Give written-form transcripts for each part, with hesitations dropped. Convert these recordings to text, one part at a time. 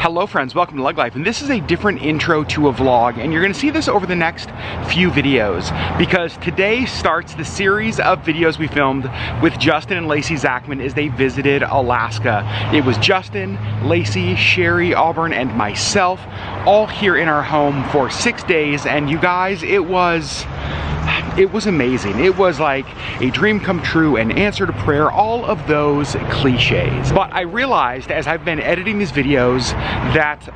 Hello friends, welcome to LeggLife, and this is a different intro to a vlog, and you're going to see this over the next few videos because today starts the series of videos we filmed with Justin and Lacey Zachman as they visited Alaska. It was Justin, Lacey, Sherri, Auburn, and myself all here in our home for 6 days, and you guys, it was amazing. It was like a dream come true, an answer to prayer, all of those cliches. But I realized as I've been editing these videos that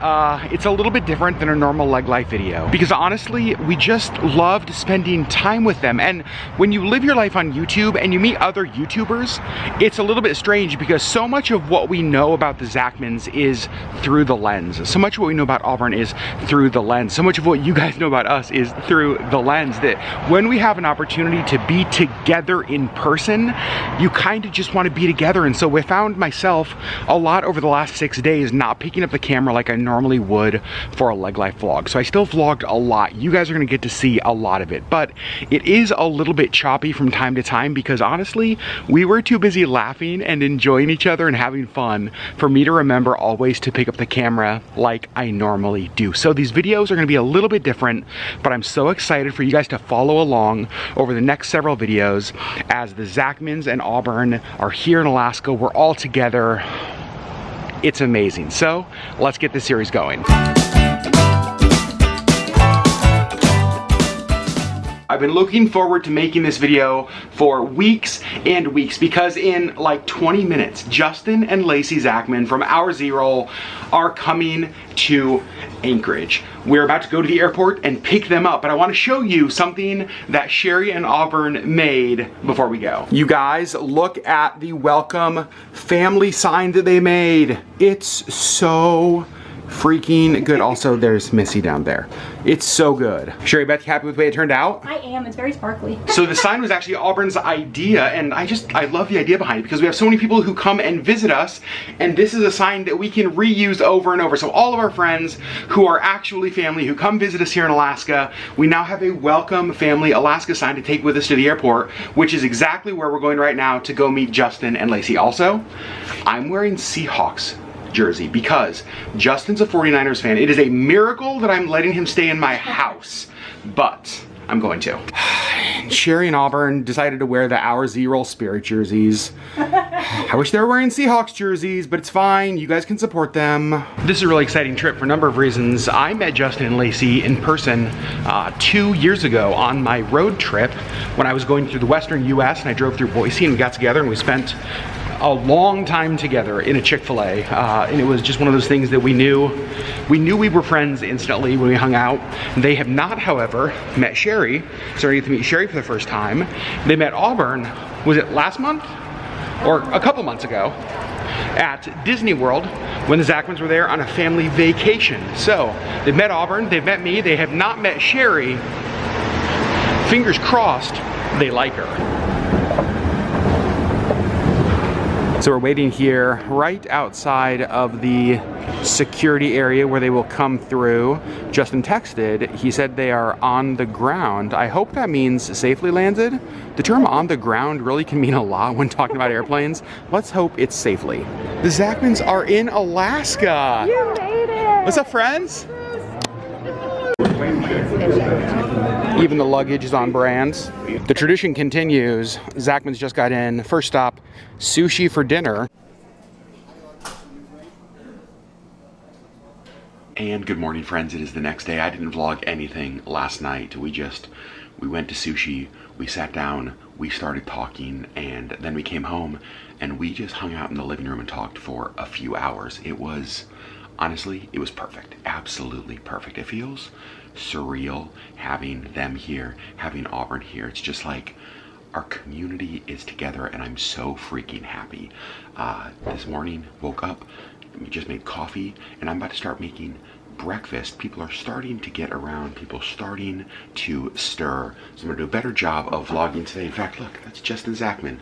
it's a little bit different than a normal LeggLife video. Because honestly, we just loved spending time with them. And when you live your life on YouTube and you meet other YouTubers, it's a little bit strange because so much of what we know about the Zachmans is through the lens. So much of what we know about Auburn is through the lens. So much of what you guys know about us is through the lens that when we have an opportunity to be together in person, you kind of just want to be together. And so I found myself a lot over the last 6 days not picking up the camera like I normally would for a LeggLife vlog. So I still vlogged a lot. You guys are going to get to see a lot of it, but it is a little bit choppy from time to time because honestly, we were too busy laughing and enjoying each other and having fun for me to remember always to pick up the camera like I normally do. So these videos are going to be a little bit different, but I'm so excited for you guys to follow along over the next several videos as the Zachmans and Auburn are here in Alaska. We're all together. It's amazing. So let's get this series going. I've been looking forward to making this video for weeks and weeks because in like 20 minutes, Justin and Lacey Zachman from Our Z-Roll are coming to Anchorage. We're about to go to the airport and pick them up, but I want to show you something that Sherri and Auburn made before we go. You guys, look at the welcome family sign that they made. It's so freaking good. Also, there's Missy down there. It's so good. Sherri, Beth, you happy with the way it turned out? I am. It's very sparkly. So the sign was actually Auburn's idea, and I love the idea behind it because we have so many people who come and visit us, and this is a sign that we can reuse over and over. So all of our friends who are actually family who come visit us here in Alaska, we now have a welcome family Alaska sign to take with us to the airport, which is exactly where we're going right now to go meet Justin and Lacey. Also, I'm wearing Seahawks jersey because Justin's a 49ers fan. It is a miracle that I'm letting him stay in my house, but I'm going to. Sherri and Auburn decided to wear the Our Z-Roll Spirit jerseys. I wish they were wearing Seahawks jerseys, but it's fine. You guys can support them. This is a really exciting trip for a number of reasons. I met Justin and Lacey in person 2 years ago on my road trip when I was going through the western US, and I drove through Boise and we got together and we spent a long time together in a Chick-fil-A, and it was just one of those things that we knew we were friends instantly when we hung out. They have not, however, met Sherri, so I get to meet Sherri for the first time. They met Auburn, was it last month? Or a couple months ago at Disney World when the Zachmans were there on a family vacation. So they've met Auburn, they've met me, they have not met Sherri. Fingers crossed they like her. So we're waiting here right outside of the security area where they will come through. Justin texted, he said they are on the ground. I hope that means safely landed. The term on the ground really can mean a lot when talking about airplanes. Let's hope it's safely. The Zachmans are in Alaska. You made it! What's up, friends? Even the luggage is on brand. The tradition continues. Zachman's just got in. First stop, sushi for dinner. And good morning, friends. It is the next day. I didn't vlog anything last night. We went to sushi, we sat down, we started talking, and then we came home and we just hung out in the living room and talked for a few hours. It was, honestly, it was perfect. Absolutely perfect. It feels surreal having them here, having Auburn here. It's just like our community is together and I'm so freaking happy. This morning, woke up, we just made coffee and I'm about to start making breakfast. People are starting to get around, people starting to stir. So I'm gonna do a better job of vlogging today. In fact, look, that's Justin Zachman.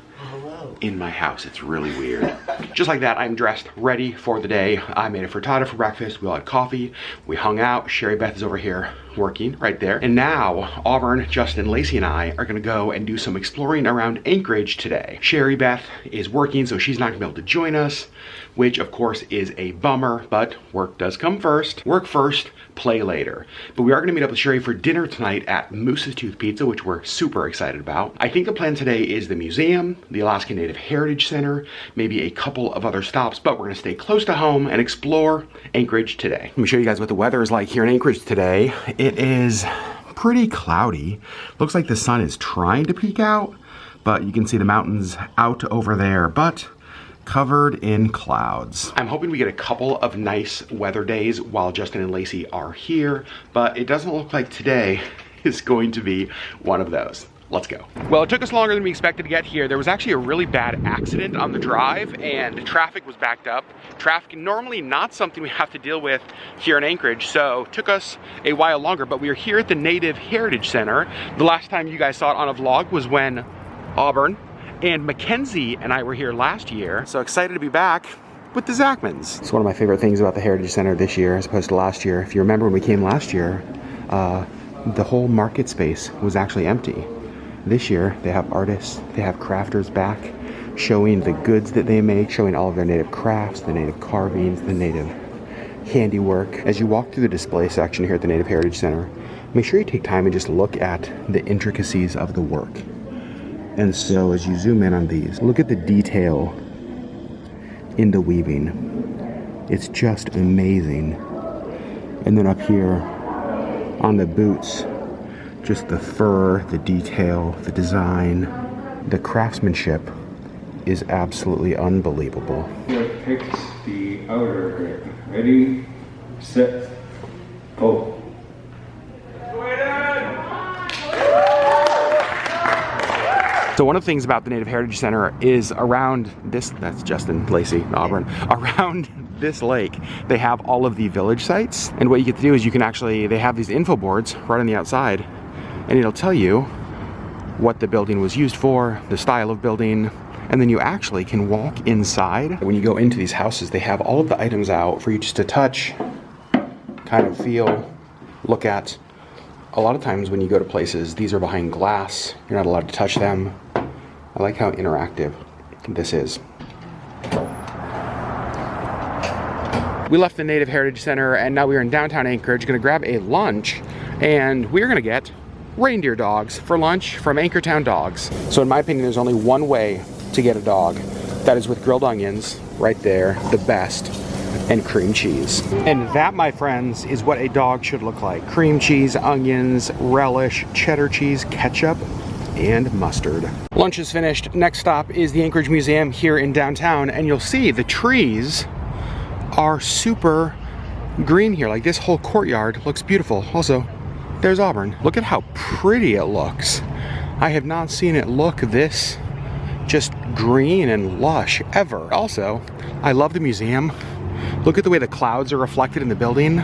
in my house. It's really weird. Just like that, I'm dressed, ready for the day. I made a frittata for breakfast. We all had coffee. We hung out. Sherri Beth is over here working right there. And now Auburn, Justin, Lacey, and I are gonna go and do some exploring around Anchorage today. Sherri Beth is working, so she's not gonna be able to join us, which of course is a bummer, but work does come first. Work first, play later. But we are gonna meet up with Sherri for dinner tonight at Moose's Tooth Pizza, which we're super excited about. I think the plan today is the museum, the Alaskan Native Heritage Center, maybe a couple of other stops, but we're gonna stay close to home and explore Anchorage today. Let me show you guys what the weather is like here in Anchorage today. It is pretty cloudy. Looks like the sun is trying to peek out, but you can see the mountains out over there, but covered in clouds. I'm hoping we get a couple of nice weather days while Justin and Lacey are here, but it doesn't look like today is going to be one of those. Let's go. Well, it took us longer than we expected to get here. There was actually a really bad accident on the drive and traffic was backed up. Traffic, normally not something we have to deal with here in Anchorage, so it took us a while longer, but we are here at the Native Heritage Center. The last time you guys saw it on a vlog was when Auburn and Mackenzie and I were here last year. So excited to be back with the Zachmans. It's one of my favorite things about the Heritage Center this year as opposed to last year. If you remember when we came last year, the whole market space was actually empty. This year, they have artists, they have crafters back, showing the goods that they make, showing all of their native crafts, the native carvings, the native handiwork. As you walk through the display section here at the Native Heritage Center, make sure you take time and just look at the intricacies of the work. And so as you zoom in on these, look at the detail in the weaving. It's just amazing. And then up here on the boots, just the fur, the detail, the design, the craftsmanship is absolutely unbelievable. It picks the outer grip. Ready, set, go. So one of the things about the Native Heritage Center is around this, that's Justin Lacey, Auburn, around this lake, they have all of the village sites. And what you get to do is you can actually, they have these info boards right on the outside, and it'll tell you what the building was used for, the style of building, and then you actually can walk inside. When you go into these houses, they have all of the items out for you just to touch, kind of feel, look at. A lot of times when you go to places, these are behind glass. You're not allowed to touch them. I like how interactive this is. We left the Native Heritage Center and now we're in downtown Anchorage, gonna grab a lunch, and we're gonna get reindeer dogs for lunch from Anchortown Dogs. So in my opinion, there's only one way to get a dog. That is with grilled onions, right there, the best, and cream cheese. And that, my friends, is what a dog should look like. Cream cheese, onions, relish, cheddar cheese, ketchup, and mustard. Lunch is finished. Next stop is the Anchorage Museum here in downtown, and you'll see the trees are super green here. Like, this whole courtyard looks beautiful. Also, there's Auburn. Look at how pretty it looks. I have not seen it look this just green and lush ever. Also, I love the museum. Look at the way the clouds are reflected in the building.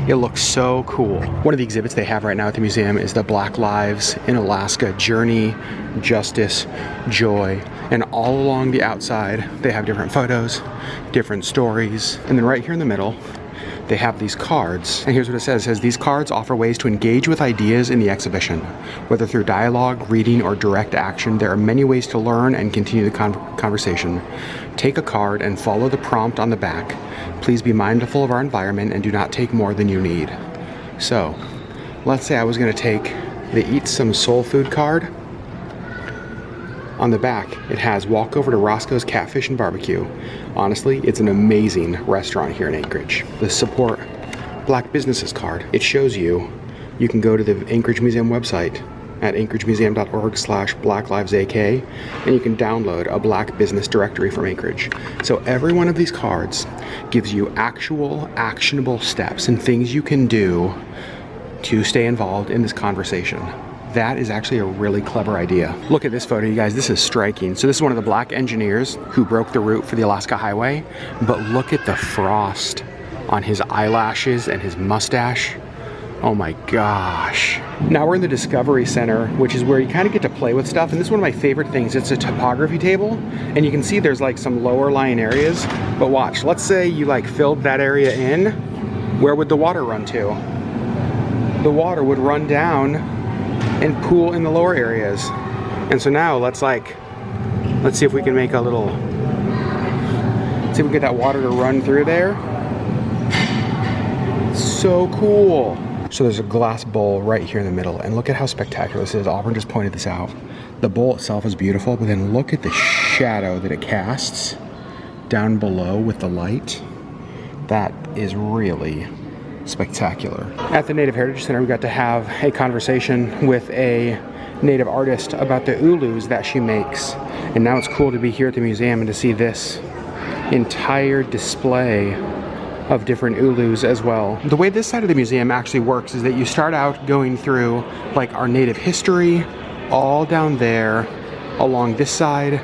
It looks so cool. One of the exhibits they have right now at the museum is the Black Lives in Alaska Journey, Justice, Joy. And all along the outside, they have different photos, different stories. And then right here in the middle, they have these cards. And here's what it says. It says, these cards offer ways to engage with ideas in the exhibition. Whether through dialogue, reading, or direct action, there are many ways to learn and continue the conversation. Take a card and follow the prompt on the back. Please be mindful of our environment and do not take more than you need. So, let's say I was gonna take the Eat Some Soul Food card. On the back, it has walk over to Roscoe's Catfish and Barbecue. Honestly, it's an amazing restaurant here in Anchorage. The Support Black Businesses card, it shows you can go to the Anchorage Museum website at anchoragemuseum.org/blacklivesak, and you can download a Black business directory from Anchorage. So every one of these cards gives you actual actionable steps and things you can do to stay involved in this conversation. That is actually a really clever idea. Look at this photo, you guys. This is striking. So this is one of the black engineers who broke the route for the Alaska Highway, but look at the frost on his eyelashes and his mustache. Oh my gosh. Now we're in the Discovery Center, which is where you kind of get to play with stuff. And this is one of my favorite things. It's a topography table. And you can see there's like some lower lying areas. But watch, let's say you like filled that area in. Where would the water run to? The water would run down and pool in the lower areas. And so now let's see if we can make a little, see if we can get that water to run through there. So cool. So there's a glass bowl right here in the middle, and look at how spectacular this is. Auburn just pointed this out. The bowl itself is beautiful, but then look at the shadow that it casts down below with the light. That is really spectacular. At the Native Heritage Center, we got to have a conversation with a native artist about the ulus that she makes. And now it's cool to be here at the museum and to see this entire display of different ulus as well. The way this side of the museum actually works is that you start out going through like our native history, all down there along this side,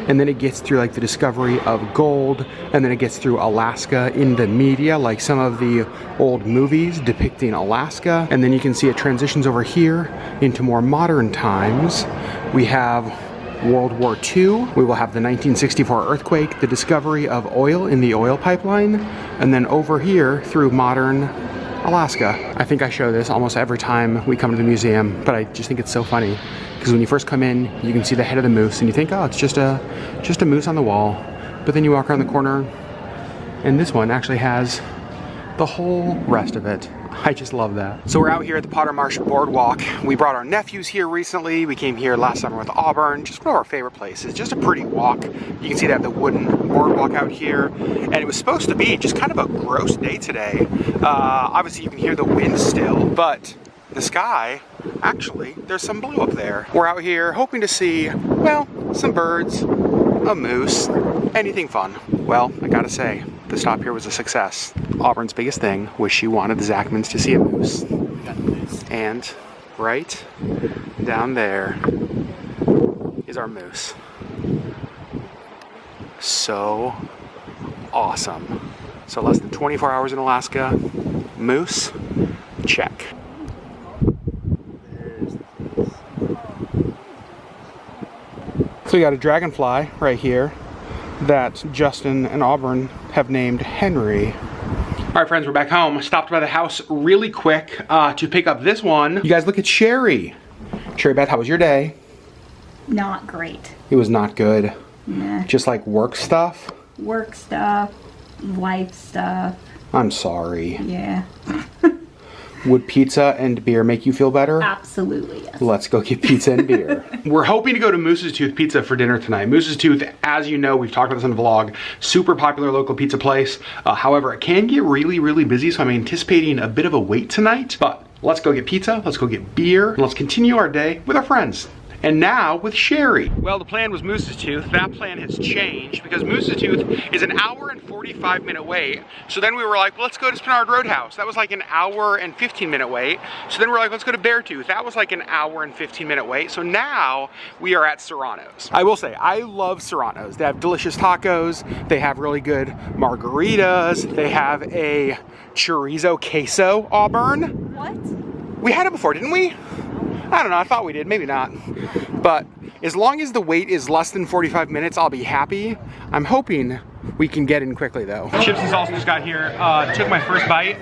and then it gets through like the discovery of gold, and then it gets through Alaska in the media, like some of the old movies depicting Alaska, and then you can see it transitions over here into more modern times. We have World War II, we will have the 1964 earthquake, the discovery of oil in the oil pipeline, and then over here through modern Alaska. I think I show this almost every time we come to the museum, but I just think it's so funny because when you first come in, you can see the head of the moose and you think, oh, it's just a moose on the wall. But then you walk around the corner and this one actually has the whole rest of it. I just love that. So we're out here at the Potter Marsh Boardwalk. We brought our nephews here recently. We came here last summer with Auburn. Just one of our favorite places. Just a pretty walk. You can see they have the wooden boardwalk out here. And it was supposed to be just kind of a gross day today. Obviously you can hear the wind still, but the sky, actually, there's some blue up there. We're out here hoping to see, well, some birds, a moose, anything fun. Well, I gotta say, the stop here was a success. Auburn's biggest thing was she wanted the Zachmans to see a moose. And right down there is our moose. So awesome. So less than 24 hours in Alaska, moose, check. So we got a dragonfly right here that Justin and Auburn have named Henry. All right, friends, we're back home. Stopped by the house really quick to pick up this one. You guys look at Sherri. Sherri Beth, how was your day? Not great. It was not good. Nah. Just like work stuff? Work stuff, life stuff. I'm sorry. Yeah. Would pizza and beer make you feel better? Absolutely, yes. Let's go get pizza and beer. We're hoping to go to Moose's Tooth Pizza for dinner tonight. Moose's Tooth, as you know, we've talked about this on the vlog, super popular local pizza place. However, it can get really, really busy, so I'm anticipating a bit of a wait tonight. But let's go get pizza, let's go get beer, and let's continue our day with our friends. And now with Sherri. Well, the plan was Moose's Tooth. That plan has changed because Moose's Tooth is an hour and 45-minute wait. So then we were like, well, let's go to Spinard Roadhouse. That was like an hour and 15-minute wait. So then we're like, let's go to Beartooth. That was like an hour and 15-minute wait. So now we are at Serranos. I will say, I love Serranos. They have delicious tacos. They have really good margaritas. They have a chorizo queso, Auburn. What? We had it before, didn't we? I don't know, I thought we did, maybe not. But as long as the wait is less than 45 minutes, I'll be happy. I'm hoping we can get in quickly though. Chips and salsa just got here. Took my first bite.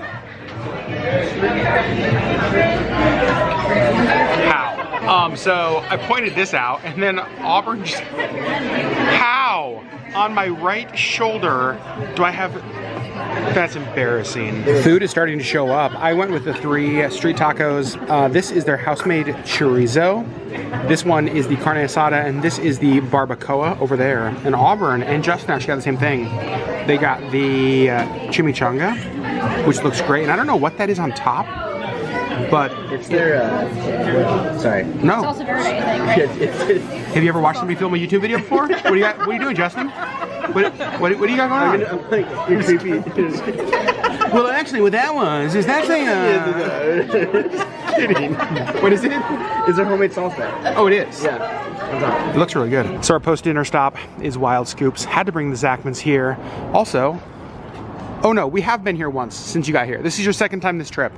How? So I pointed this out and then Auburn just, how? On my right shoulder do I have, that's embarrassing. Food is starting to show up. I went with the 3 street tacos. This is their house-made chorizo. This one is the carne asada, and this is the barbacoa over there. And Auburn and Justin actually got the same thing. They got the chimichanga, which looks great. And I don't know what that is on top, but it's their, sorry. No. It's also verde, I think. Have you ever watched somebody film a YouTube video before? What are you doing, Justin? What do you got going on? I'm like, you're creepy. Well, actually, what that was is that's kidding. What is it? It's a homemade salsa. Oh, it is? Yeah. It looks really good. So our post-dinner stop is Wild Scoops. Had to bring the Zachmans here. Also, oh no, we have been here once since you got here. This is your second time this trip.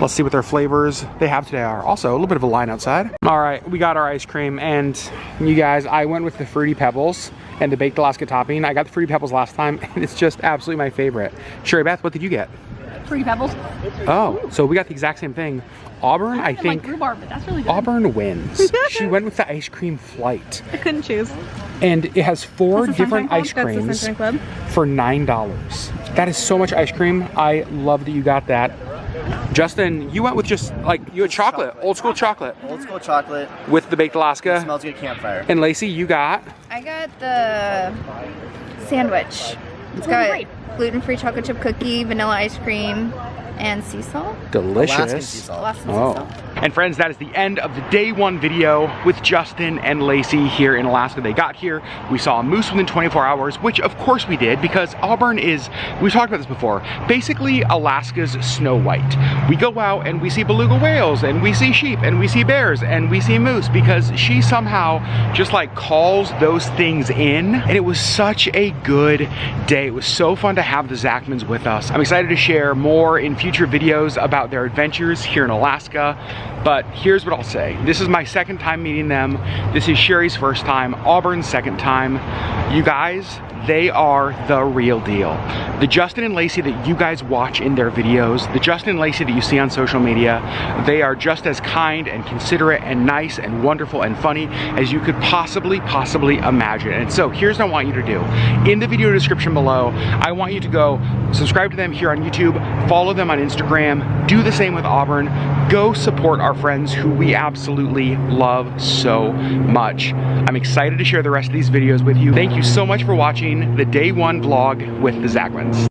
Let's see what their flavors they have today are. Also, a little bit of a line outside. All right, we got our ice cream, and you guys, I went with the Fruity Pebbles and the baked Alaska topping. I got the Fruity Pebbles last time, and it's just absolutely my favorite. Sherri Beth, what did you get? Fruity Pebbles. Oh, so we got the exact same thing. Auburn, I think. Like rhubarb, but that's really good. Auburn wins. She went with the ice cream flight. I couldn't choose. And it has 4 different ice That's the creams Sunshine Club. for $9. That is so much ice cream. I love that you got that. Justin, you went with just like, you had chocolate, old school chocolate. Old school chocolate. With the baked Alaska. Smells like a campfire. And Lacey, you got? I got the sandwich. It's got gluten-free chocolate chip cookie, vanilla ice cream, and sea salt. Delicious. Alaskan sea salt. Alaskan sea Oh. salt. And friends, that is the end of the day 1 video with Justin and Lacey here in Alaska. They got here, we saw a moose within 24 hours, which of course we did because Auburn is, we've talked about this before, basically Alaska's Snow White. We go out and we see beluga whales and we see sheep and we see bears and we see moose because she somehow just like calls those things in. And it was such a good day. It was so fun to have the Zachmans with us. I'm excited to share more in future videos about their adventures here in Alaska. But here's what I'll say. This is my 2nd time meeting them. This is Sherri's 1st time, Auburn's 2nd time. You guys, they are the real deal. The Justin and Lacey that you guys watch in their videos, the Justin and Lacey that you see on social media, they are just as kind and considerate and nice and wonderful and funny as you could possibly imagine. And so here's what I want you to do. In the video description below, I want you to go subscribe to them here on YouTube, follow them on Instagram, do the same with Auburn, go support our friends who we absolutely love so much. I'm excited to share the rest of these videos with you. Thank you so much for watching the day 1 vlog with the Zachmans.